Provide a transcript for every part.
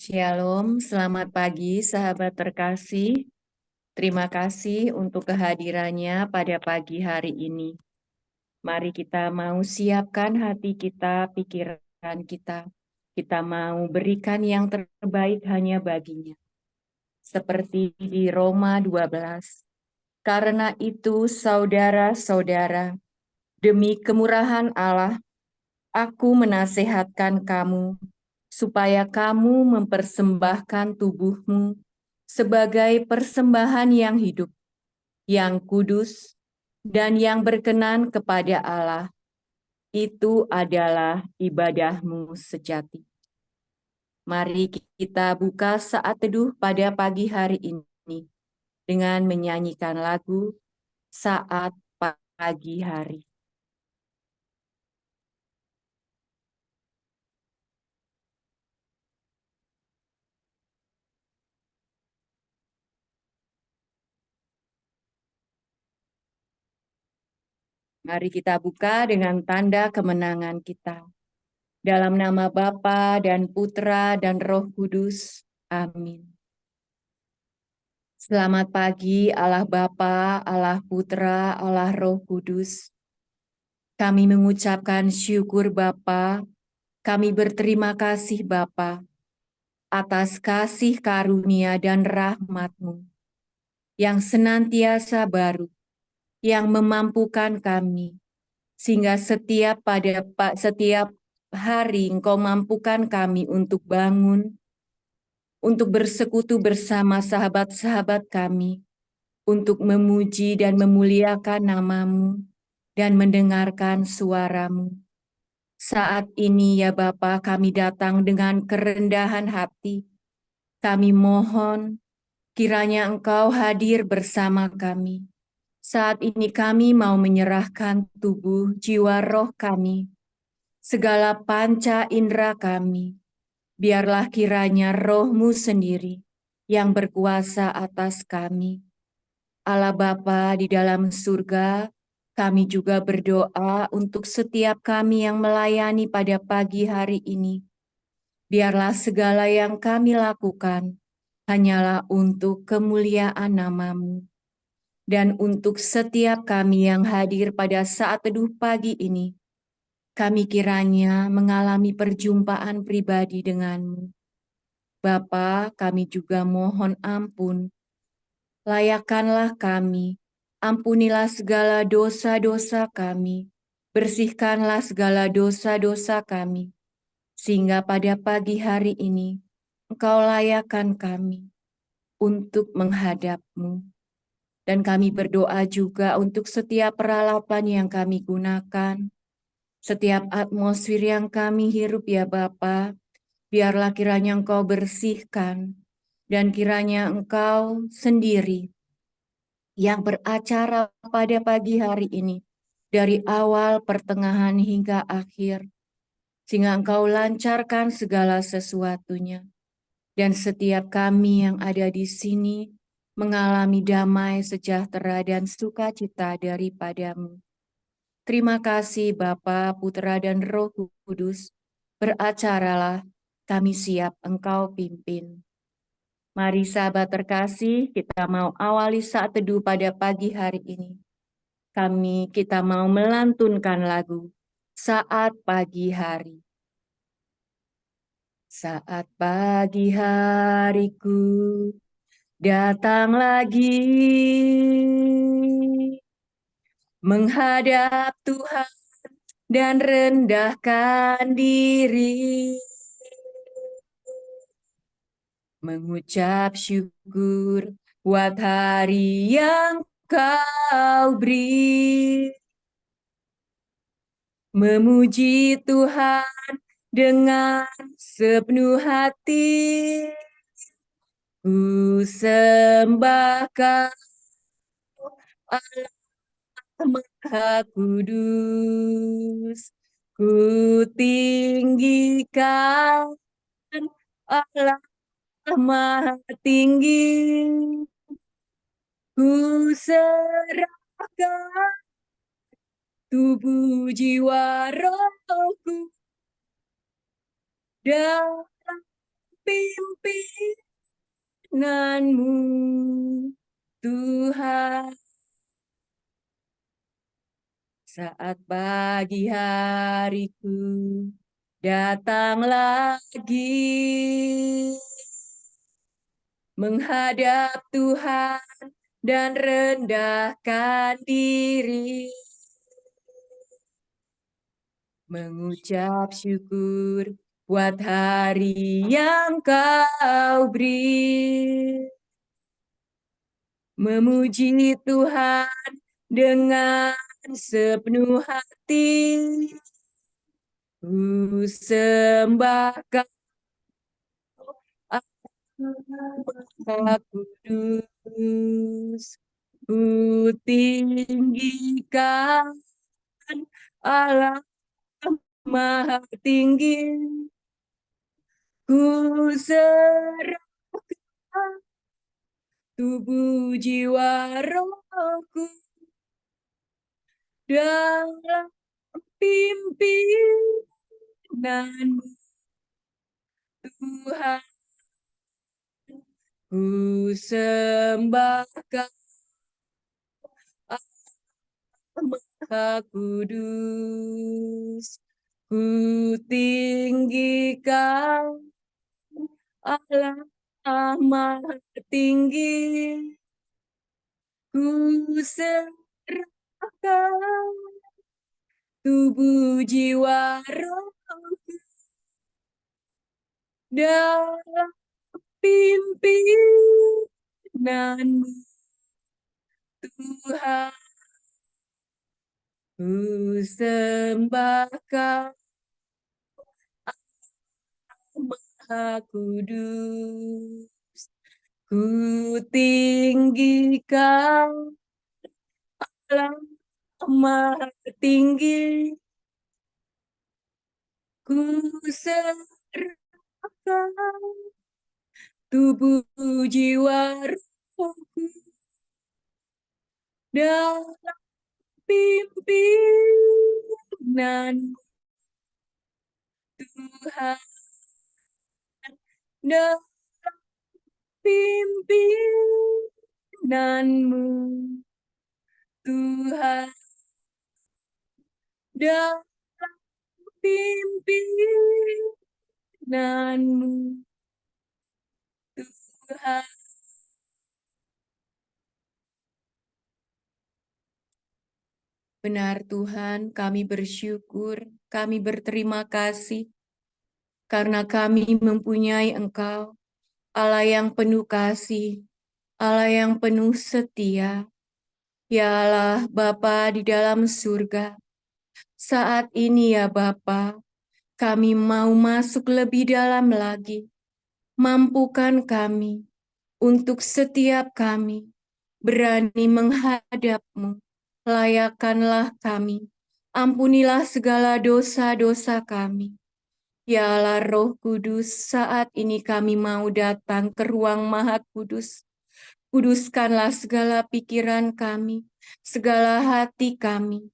Shalom, selamat pagi sahabat terkasih. Terima kasih untuk kehadirannya pada pagi hari ini. Mari kita mau siapkan hati kita, pikiran kita. Kita mau berikan yang terbaik hanya baginya. Seperti di Roma 12. Karena itu saudara-saudara, demi kemurahan Allah, aku menasehatkan kamu supaya kamu mempersembahkan tubuhmu sebagai persembahan yang hidup, yang kudus, dan yang berkenan kepada Allah. Itu adalah ibadahmu sejati. Mari kita buka saat teduh pada pagi hari ini dengan menyanyikan lagu Saat Pagi Hari. Mari kita buka dengan tanda kemenangan kita. Dalam nama Bapa dan Putra dan Roh Kudus. Amin. Selamat pagi Allah Bapa, Allah Putra, Allah Roh Kudus. Kami mengucapkan syukur Bapa, kami berterima kasih Bapa atas kasih karunia dan rahmat-Mu yang senantiasa baru, yang memampukan kami, sehingga setiap hari Engkau mampukan kami untuk bangun, untuk bersekutu bersama sahabat-sahabat kami, untuk memuji dan memuliakan nama-Mu, dan mendengarkan suara-Mu. Saat ini ya Bapa, kami datang dengan kerendahan hati. Kami mohon kiranya Engkau hadir bersama kami. Saat ini kami mau menyerahkan tubuh, jiwa, roh kami, segala panca indera kami. Biarlah kiranya roh-Mu sendiri yang berkuasa atas kami. Allah Bapa di dalam surga, kami juga berdoa untuk setiap kami yang melayani pada pagi hari ini. Biarlah segala yang kami lakukan hanyalah untuk kemuliaan nama-Mu. Dan untuk setiap kami yang hadir pada saat teduh pagi ini, kami kiranya mengalami perjumpaan pribadi dengan-Mu. Bapa, kami juga mohon ampun. Layakkanlah kami, ampunilah segala dosa-dosa kami, bersihkanlah segala dosa-dosa kami, sehingga pada pagi hari ini Engkau layakkan kami untuk menghadap-Mu. Dan kami berdoa juga untuk setiap peralatan yang kami gunakan, setiap atmosfer yang kami hirup ya Bapa, biarlah kiranya Engkau bersihkan, dan kiranya Engkau sendiri yang beracara pada pagi hari ini, dari awal, pertengahan, hingga akhir, sehingga Engkau lancarkan segala sesuatunya. Dan setiap kami yang ada di sini mengalami damai, sejahtera, dan sukacita daripada-Mu. Terima kasih Bapa, Putra, dan Roh Kudus. Beracaralah, kami siap Engkau pimpin. Mari sahabat terkasih, kita mau awali saat teduh pada pagi hari ini. Kita mau melantunkan lagu Saat Pagi Hari. Saat pagi hariku datang lagi menghadap Tuhan dan rendahkan diri, mengucap syukur buat hari yang Kau beri, memuji Tuhan dengan sepenuh hati. Ku sembahkan Allah Maha Kudus, ku tinggikan Allah Maha Tinggi, ku serahkan tubuh jiwa rohku dalam pimpinanmu, Tuhan. Saat pagi hariku datang lagi menghadap Tuhan dan rendahkan diri, mengucap syukur buat hari yang Kau beri, memuji Tuhan dengan sepenuh hati, ku sembah Kau Maha Kudus, ku tinggikan Allah Maha Tinggi, ku serahkan tubuh jiwa rohku dalam pimpinanmu, Tuhan. Ku sembah Kau Maha Kudus, ku tinggikan Allah Maha Tinggi, ku serahkan tubuh jiwa rohku dalam pimpinanmu, Tuhan. Ku sembah Kau Maha Kudus, ku tinggikan Allah Maha Tinggi, ku serahkan tubuh jiwa rohku dalam pimpinan Tuhan, dalam pimpinanmu, Tuhan, dalam pimpinanmu, Tuhan. Benar Tuhan, kami bersyukur, kami berterima kasih karena kami mempunyai Engkau, Allah yang penuh kasih, Allah yang penuh setia. Ya Allah Bapa di dalam surga, saat ini ya Bapa, kami mau masuk lebih dalam lagi. Mampukan kami untuk setiap kami berani menghadap-Mu. Layakanlah kami, ampunilah segala dosa-dosa kami. Ya Allah Roh Kudus, saat ini kami mau datang ke ruang Maha Kudus. Kuduskanlah segala pikiran kami, segala hati kami,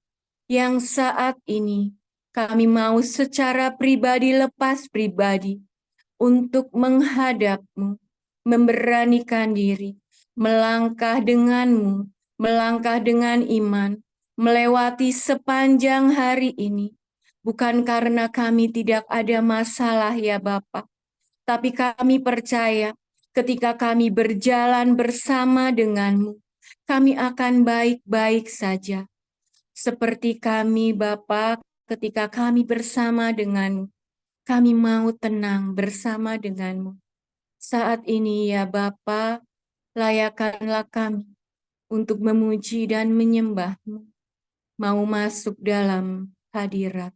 yang saat ini kami mau secara pribadi lepas pribadi untuk menghadap-Mu, memberanikan diri, melangkah dengan-Mu, melangkah dengan iman, melewati sepanjang hari ini. Bukan karena kami tidak ada masalah ya Bapa, tapi kami percaya ketika kami berjalan bersama dengan-Mu, kami akan baik-baik saja. Seperti kami Bapa, ketika kami bersama dengan-Mu, kami mau tenang bersama dengan-Mu. Saat ini ya Bapa, layakanlah kami untuk memuji dan menyembah-Mu, mau masuk dalam hadirat.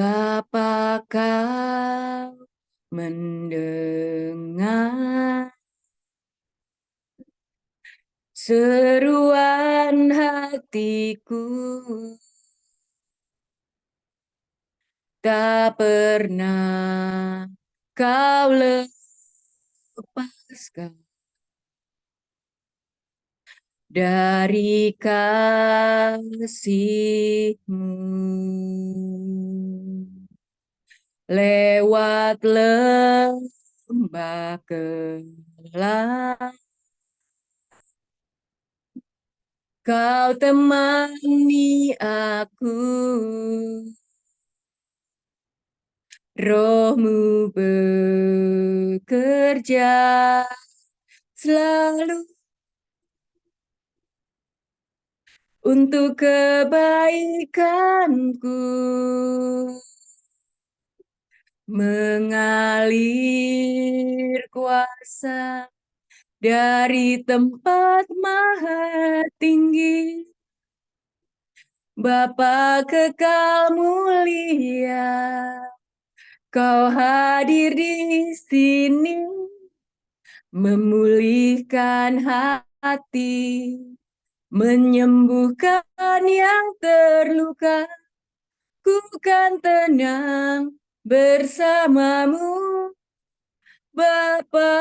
Bapa, Kau mendengar seruan hatiku, tak pernah Kau lepaskan dari kasih-Mu. lewat lembah gelap, kau temani aku, rohmu bekerja selalu untuk kebaikanku, mengalir kuasa dari tempat maha tinggi. Bapa kekal mulia, kau hadir di sini, memulihkan hati, menyembuhkan yang terluka. Ku kan tenang bersamamu, Bapa.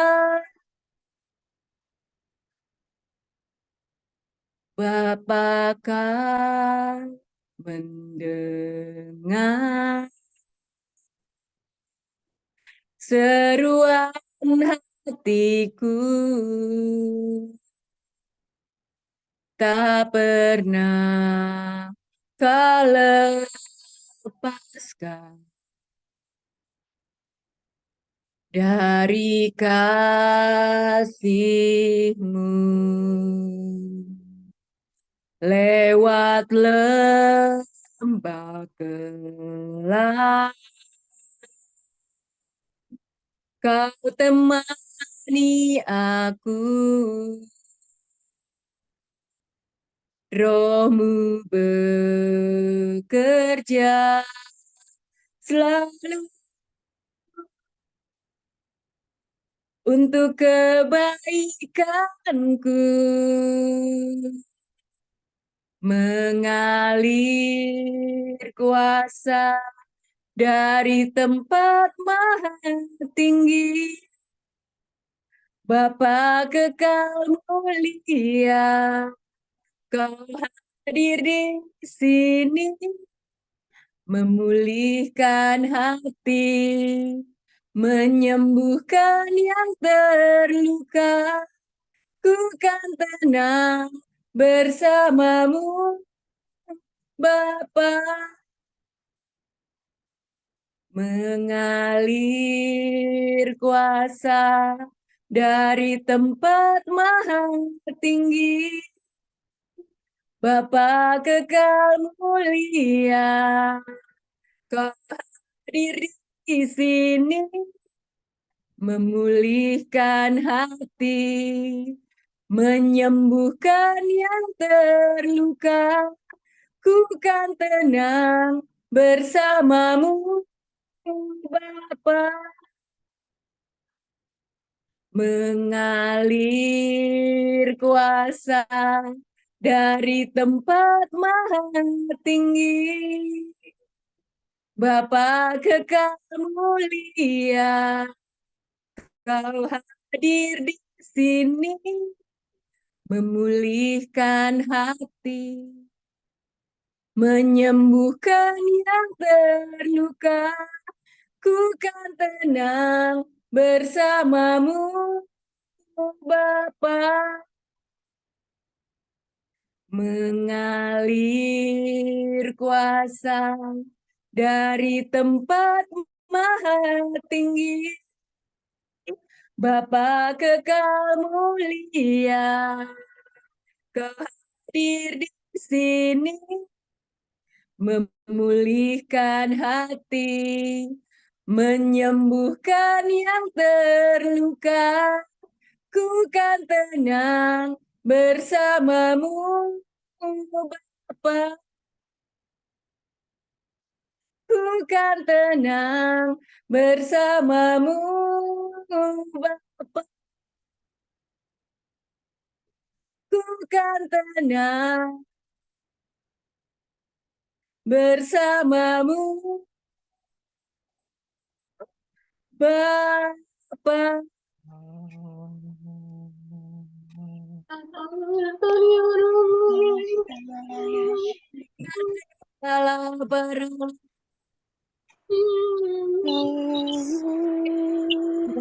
Bapa kau mendengar seruan hatiku, tak pernah kau lepaskan dari kasih-Mu. Lewat lembah gelap, kau temani aku, rohmu bekerja selalu untuk kebaikanku, mengalir kuasa dari tempat maha tinggi. Bapa kekal mulia, kau hadir di sini, memulihkan hati, menyembuhkan yang terluka. Ku kan tenang bersamamu, Bapa, mengalir kuasa dari tempat maha tinggi. Bapa kekal mulia, kau hadir di sini, memulihkan hati, menyembuhkan yang terluka. Ku kan tenang bersamamu, Bapa, mengalir kuasa dari tempat maha tinggi. Bapa kekal mulia, kau hadir di sini, memulihkan hati, menyembuhkan yang terluka. Ku kan tenang bersamamu, Bapa, mengalir kuasa dari tempat maha tinggi. Bapa kekal mulia, kau hadir di sini, memulihkan hati, menyembuhkan yang terluka. Ku kan tenang bersamamu, Bapa. Ku kan tenang bersamamu, Bapa. Ku kan tenang bersamamu, Bapa. Salah barang Dari tempat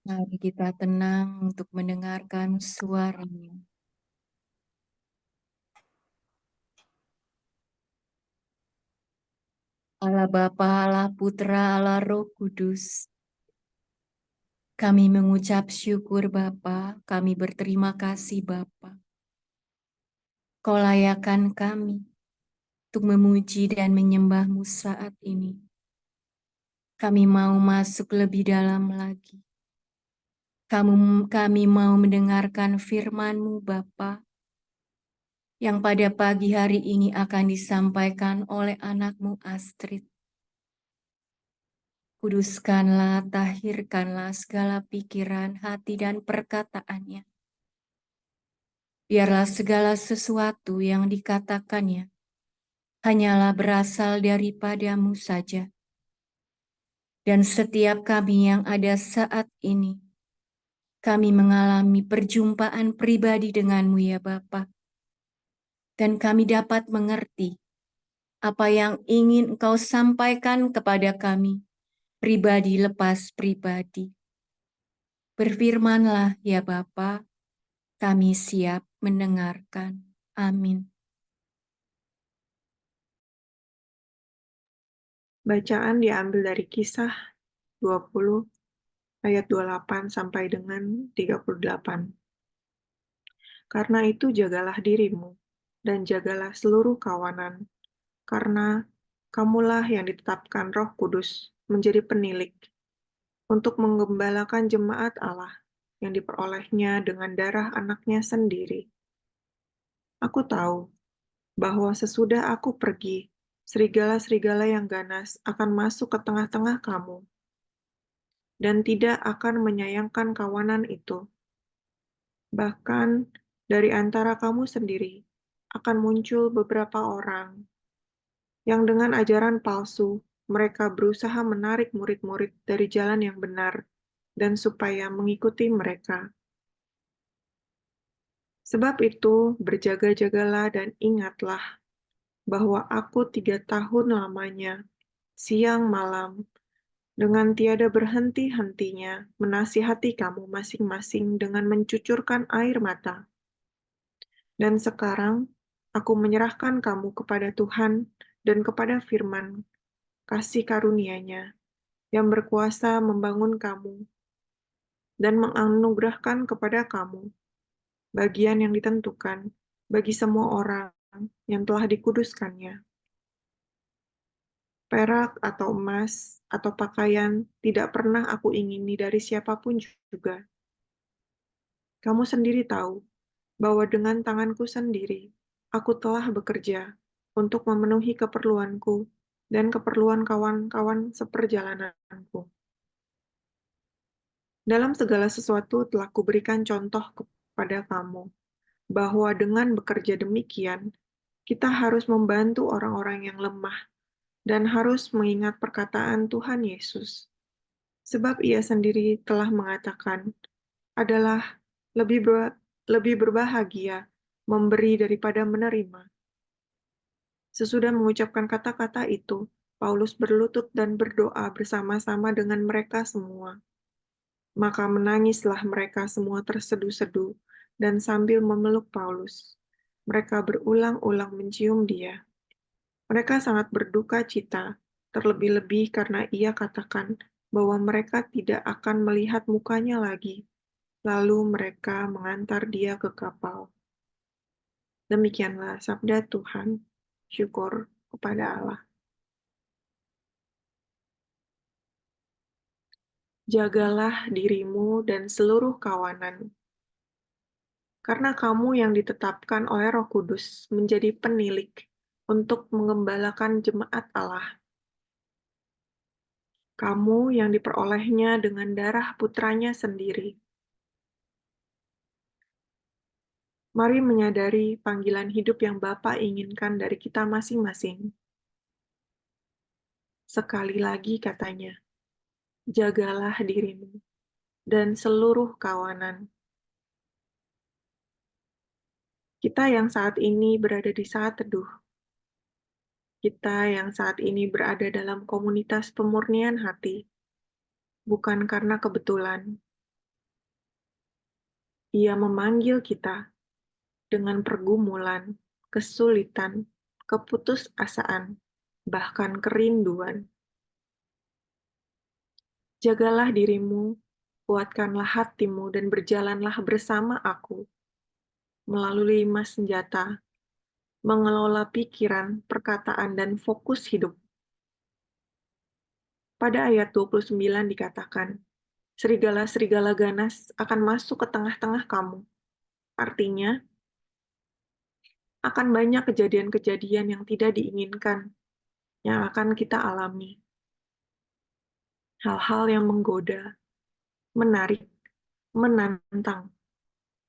Mari kita tenang untuk mendengarkan suaranya. Allah Bapa, Allah Putra, Allah Roh Kudus. Kami mengucap syukur Bapa, kami berterima kasih Bapa. Kau layakan kami untuk memuji dan menyembah-Mu saat ini. Kami mau masuk lebih dalam lagi. Kami mau mendengarkan firman-Mu Bapa, yang pada pagi hari ini akan disampaikan oleh anak-Mu Astrid. Kuduskanlah, tahirkanlah segala pikiran, hati, dan perkataannya. Biarlah segala sesuatu yang dikatakannya hanyalah berasal daripada-Mu saja. Dan setiap kami yang ada saat ini, kami mengalami perjumpaan pribadi dengan-Mu ya Bapa. Dan kami dapat mengerti apa yang ingin Engkau sampaikan kepada kami, pribadi lepas pribadi. Berfirmanlah ya Bapa, kami siap mendengarkan. Amin. Bacaan diambil dari Kisah 20 ayat 28 sampai dengan 38. Karena itu jagalah dirimu dan jagalah seluruh kawanan, karena kamulah yang ditetapkan Roh Kudus menjadi penilik untuk menggembalakan jemaat Allah yang diperolehnya dengan darah anaknya sendiri. Aku tahu bahwa sesudah aku pergi, serigala-serigala yang ganas akan masuk ke tengah-tengah kamu, dan tidak akan menyayangkan kawanan itu. Bahkan dari antara kamu sendiri akan muncul beberapa orang yang dengan ajaran palsu mereka berusaha menarik murid-murid dari jalan yang benar dan supaya mengikuti mereka. Sebab itu, berjaga-jagalah dan ingatlah bahwa aku 3 tahun lamanya siang malam, dengan tiada berhenti-hentinya menasihati kamu masing-masing dengan mencucurkan air mata. Dan sekarang aku menyerahkan kamu kepada Tuhan dan kepada firman kasih karunia-Nya yang berkuasa membangun kamu dan menganugerahkan kepada kamu bagian yang ditentukan bagi semua orang yang telah dikuduskannya. Perak atau emas atau pakaian tidak pernah aku ingini dari siapapun juga. Kamu sendiri tahu bahwa dengan tanganku sendiri aku telah bekerja untuk memenuhi keperluanku dan keperluan kawan-kawan seperjalananku. Dalam segala sesuatu telah kuberikan contoh kepada kamu, bahwa dengan bekerja demikian, kita harus membantu orang-orang yang lemah dan harus mengingat perkataan Tuhan Yesus. Sebab ia sendiri telah mengatakan, adalah lebih berbahagia memberi daripada menerima. Sesudah mengucapkan kata-kata itu, Paulus berlutut dan berdoa bersama-sama dengan mereka semua. Maka menangislah mereka semua terseduh-seduh, dan sambil memeluk Paulus, mereka berulang-ulang mencium dia. Mereka sangat berduka cita, terlebih-lebih karena ia katakan bahwa mereka tidak akan melihat mukanya lagi. Lalu mereka mengantar dia ke kapal. Demikianlah sabda Tuhan. Syukur kepada Allah. Jagalah dirimu dan seluruh kawanan, karena kamu yang ditetapkan oleh Roh Kudus menjadi penilik untuk mengembalakan jemaat Allah. Kamu yang diperolehnya dengan darah putranya sendiri. Mari menyadari panggilan hidup yang Bapa inginkan dari kita masing-masing. Sekali lagi katanya, jagalah dirimu dan seluruh kawanan. Kita yang saat ini berada di saat teduh, kita yang saat ini berada dalam komunitas pemurnian hati, bukan karena kebetulan. Ia memanggil kita dengan pergumulan, kesulitan, keputusasaan, bahkan kerinduan. Jagalah dirimu, kuatkanlah hatimu, dan berjalanlah bersama aku melalui 5 senjata, mengelola pikiran, perkataan, dan fokus hidup. Pada ayat 29 dikatakan, serigala-serigala ganas akan masuk ke tengah-tengah kamu. Artinya, akan banyak kejadian-kejadian yang tidak diinginkan yang akan kita alami. Hal-hal yang menggoda, menarik, menantang,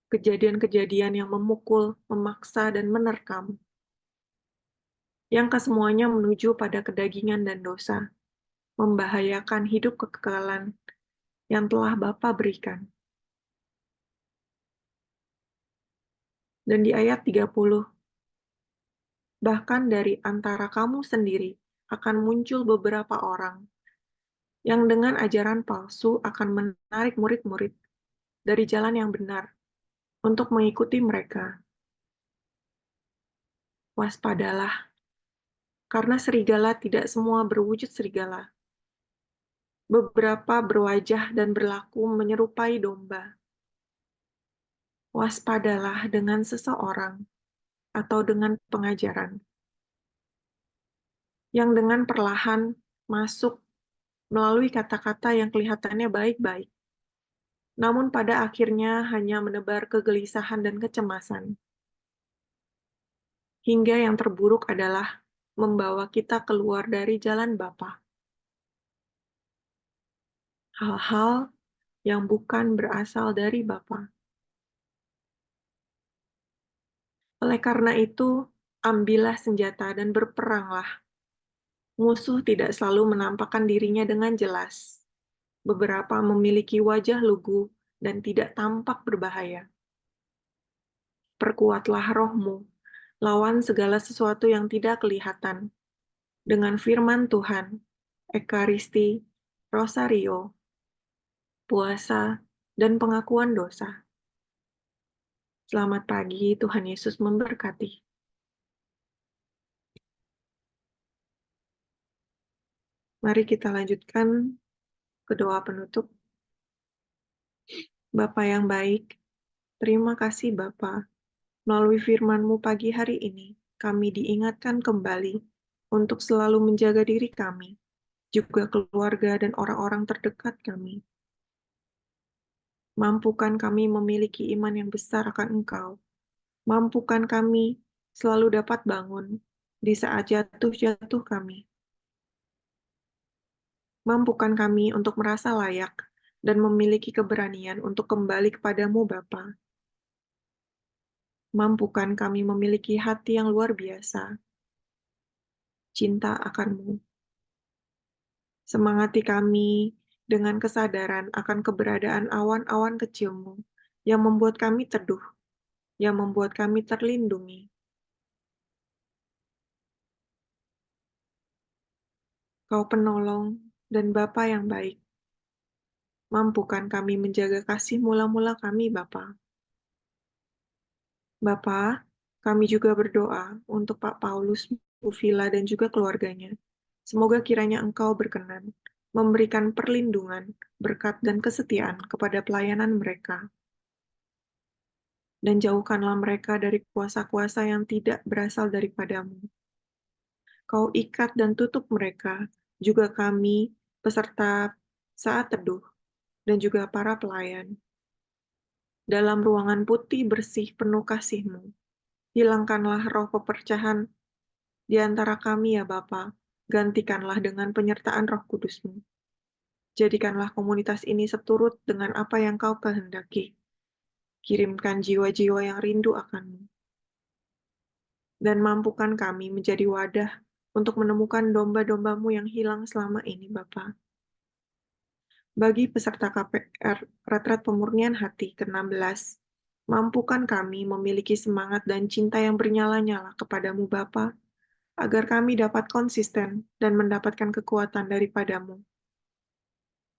kejadian-kejadian yang memukul, memaksa, dan menerkam, yang kesemuanya menuju pada kedagingan dan dosa, membahayakan hidup kekekalan yang telah Bapa berikan. Dan di ayat 30, bahkan dari antara kamu sendiri akan muncul beberapa orang yang dengan ajaran palsu akan menarik murid-murid dari jalan yang benar untuk mengikuti mereka. Waspadalah, karena serigala tidak semua berwujud serigala. Beberapa berwajah dan berlaku menyerupai domba. Waspadalah dengan seseorang atau dengan pengajaran yang dengan perlahan masuk melalui kata-kata yang kelihatannya baik-baik, namun pada akhirnya hanya menebar kegelisahan dan kecemasan. Hingga yang terburuk adalah membawa kita keluar dari jalan Bapa. Hal-hal yang bukan berasal dari Bapa. Oleh karena itu, ambillah senjata dan berperanglah. Musuh tidak selalu menampakkan dirinya dengan jelas. Beberapa memiliki wajah lugu dan tidak tampak berbahaya. Perkuatlah rohmu, lawan segala sesuatu yang tidak kelihatan, dengan firman Tuhan, ekaristi, rosario, puasa, dan pengakuan dosa. Selamat pagi, Tuhan Yesus memberkati. Mari kita lanjutkan ke doa penutup. Bapa yang baik, terima kasih Bapa. Melalui firman-Mu pagi hari ini, kami diingatkan kembali untuk selalu menjaga diri kami, juga keluarga dan orang-orang terdekat kami. Mampukan kami memiliki iman yang besar akan Engkau. Mampukan kami selalu dapat bangun di saat jatuh-jatuh kami. Mampukan kami untuk merasa layak dan memiliki keberanian untuk kembali kepadamu Bapa. Mampukan kami memiliki hati yang luar biasa, cinta akan-Mu. Semangati kami dengan kesadaran akan keberadaan awan-awan kecil-Mu yang membuat kami teduh, yang membuat kami terlindungi. Kau penolong dan Bapa yang baik. Mampukan kami menjaga kasih mula-mula kami, Bapa. Bapa, kami juga berdoa untuk Pak Paulus, Bu Vila, dan juga keluarganya. Semoga kiranya Engkau berkenan memberikan perlindungan, berkat, dan kesetiaan kepada pelayanan mereka. Dan jauhkanlah mereka dari kuasa-kuasa yang tidak berasal daripadamu. Kau ikat dan tutup mereka, juga kami, peserta saat teduh, dan juga para pelayan. Dalam ruangan putih bersih penuh kasih-Mu, hilangkanlah roh pepercahan di antara kami ya Bapa, gantikanlah dengan penyertaan Roh Kudus-Mu. Jadikanlah komunitas ini seturut dengan apa yang Kau kehendaki. Kirimkan jiwa-jiwa yang rindu akan-Mu. Dan mampukan kami menjadi wadah untuk menemukan domba-domba-Mu yang hilang selama ini, Bapa. Bagi peserta KPR Retret Pemurnian Hati ke-16, mampukan kami memiliki semangat dan cinta yang bernyala-nyala kepadamu Bapa, agar kami dapat konsisten dan mendapatkan kekuatan daripadamu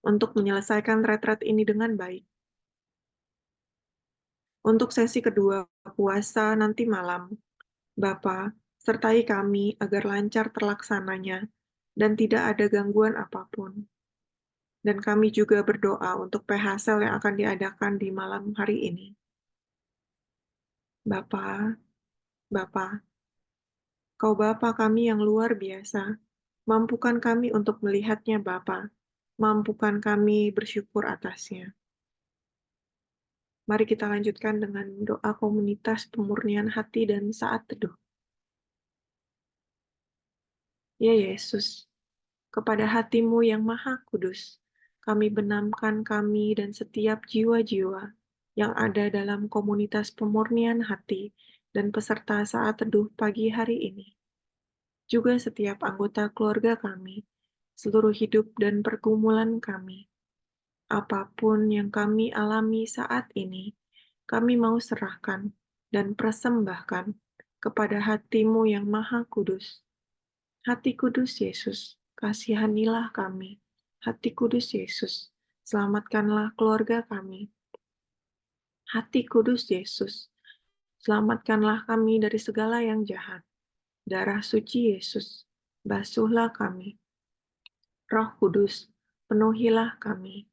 untuk menyelesaikan retret ini dengan baik. Untuk sesi kedua puasa nanti malam, Bapa, sertai kami agar lancar terlaksananya dan tidak ada gangguan apapun. Dan kami juga berdoa untuk PHSL yang akan diadakan di malam hari ini. Bapa, Kau Bapa kami yang luar biasa, mampukan kami untuk melihatnya Bapa, mampukan kami bersyukur atasnya. Mari kita lanjutkan dengan doa komunitas pemurnian hati dan saat teduh. Ya Yesus, kepada hati-Mu yang maha kudus, kami benamkan kami dan setiap jiwa-jiwa yang ada dalam komunitas pemurnian hati dan peserta saat teduh pagi hari ini. Juga setiap anggota keluarga kami, seluruh hidup dan pergumulan kami. Apapun yang kami alami saat ini, kami mau serahkan dan persembahkan kepada hati-Mu yang maha kudus. Hati kudus Yesus, kasihanilah kami. Hati kudus Yesus, selamatkanlah keluarga kami. Hati kudus Yesus, selamatkanlah kami dari segala yang jahat. Darah suci Yesus, basuhlah kami. Roh Kudus, penuhilah kami.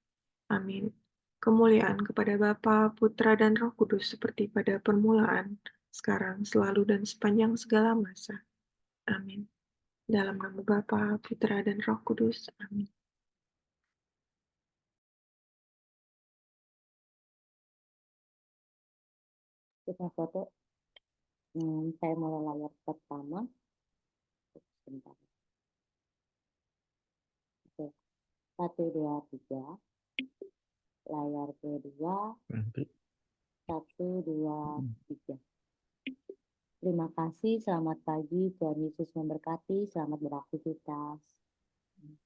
Amin. Kemuliaan kepada Bapa, Putra, dan Roh Kudus seperti pada permulaan, sekarang, selalu, dan sepanjang segala masa. Amin. Dalam nama Bapa, Putra, dan Roh Kudus. Amin. Kita foto. Saya mulai layar pertama. Sebentar. Oke. 1, 2, 3. Layar kedua. 1, 2, 3. Terima kasih. Selamat pagi. Tuhan Yesus memberkati. Selamat beraktivitas.